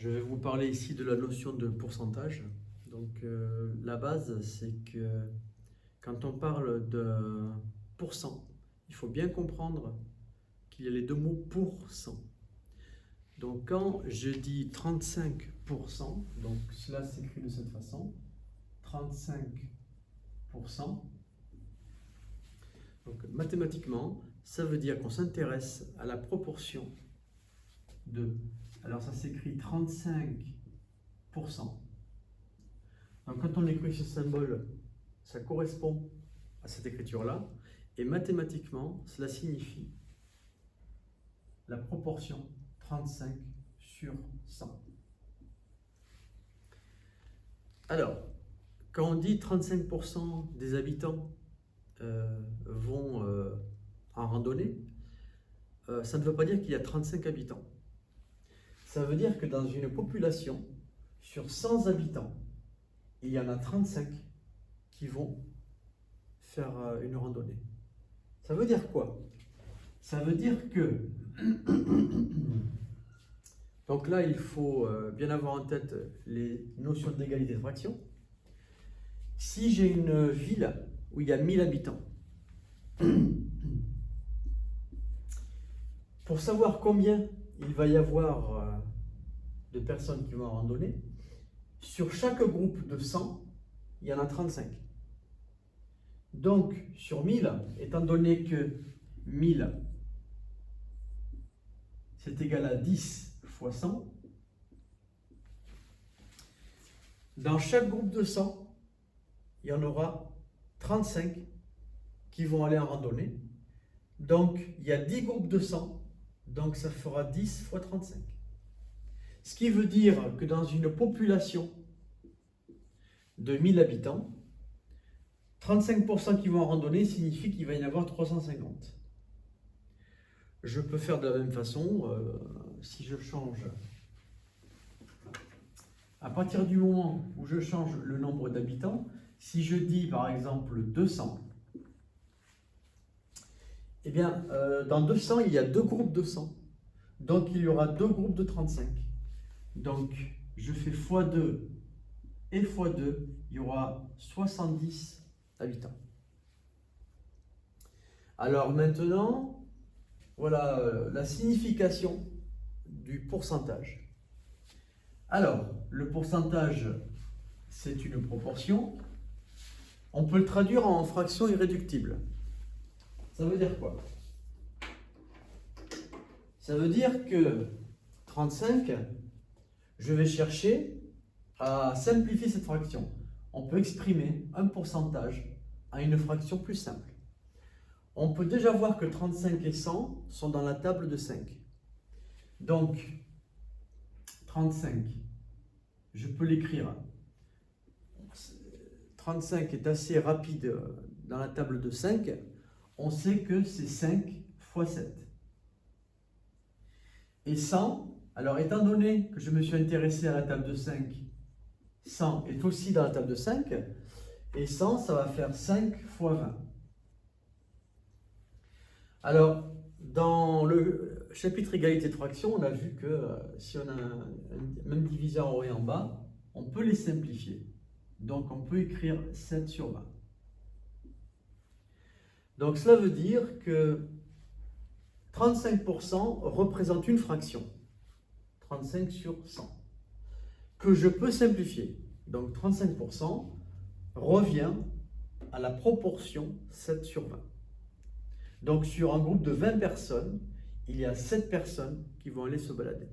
Je vais vous parler ici de la notion de pourcentage. Donc la base, c'est que quand on parle de pourcent, il faut bien comprendre qu'il y a les deux mots pourcent. Donc quand je dis 35%, donc cela s'écrit de cette façon, 35%. Donc mathématiquement, ça veut dire qu'on s'intéresse à la proportion de... Alors ça s'écrit 35%. Donc quand on écrit ce symbole, ça correspond à cette écriture-là. Et mathématiquement, cela signifie la proportion 35 sur 100. Alors, quand on dit 35% des habitants vont en randonnée, ça ne veut pas dire qu'il y a 35 habitants. Ça veut dire que dans une population, sur 100 habitants, il y en a 35 qui vont faire une randonnée. Ça veut dire quoi? Ça veut dire que... Donc là, il faut bien avoir en tête les notions d'égalité de fraction. Si j'ai une ville où il y a 1000 habitants, pour savoir combien il va y avoir de personnes qui vont en randonnée, sur chaque groupe de 100, il y en a 35. Donc, sur 1000, étant donné que 1000, c'est égal à 10 fois 100, dans chaque groupe de 100, il y en aura 35 qui vont aller en randonnée. Donc, il y a 10 groupes de 100, donc ça fera 10 fois 35. Ce qui veut dire que dans une population de 1000 habitants, 35% qui vont en randonnée signifie qu'il va y en avoir 350. Je peux faire de la même façon, si je change, à partir du moment où je change le nombre d'habitants, si je dis par exemple 200, eh bien dans 200 il y a deux groupes de 100, donc il y aura deux groupes de 35. Donc je fais x2 et x2, il y aura 70 habitants. Alors maintenant, voilà la signification du pourcentage. Alors, le pourcentage, c'est une proportion. On peut le traduire en fraction irréductible. Ça veut dire quoi? Ça veut dire que 35, je vais chercher à simplifier cette fraction. On peut exprimer un pourcentage à une fraction plus simple. On peut déjà voir que 35 et 100 sont dans la table de 5. Donc, 35, je peux l'écrire. 35 est assez rapide dans la table de 5. On sait que c'est 5 fois 7. Et 100, alors étant donné que je me suis intéressé à la table de 5, 100 est aussi dans la table de 5. Et 100, ça va faire 5 fois 20. Alors, dans le chapitre égalité de fraction, on a vu que si on a un même diviseur en haut et en bas, on peut les simplifier. Donc, on peut écrire 7 sur 20. Donc, cela veut dire que 35% représente une fraction, 35 sur 100, que je peux simplifier. Donc, 35% revient à la proportion 7 sur 20. Donc, sur un groupe de 20 personnes, il y a 7 personnes qui vont aller se balader.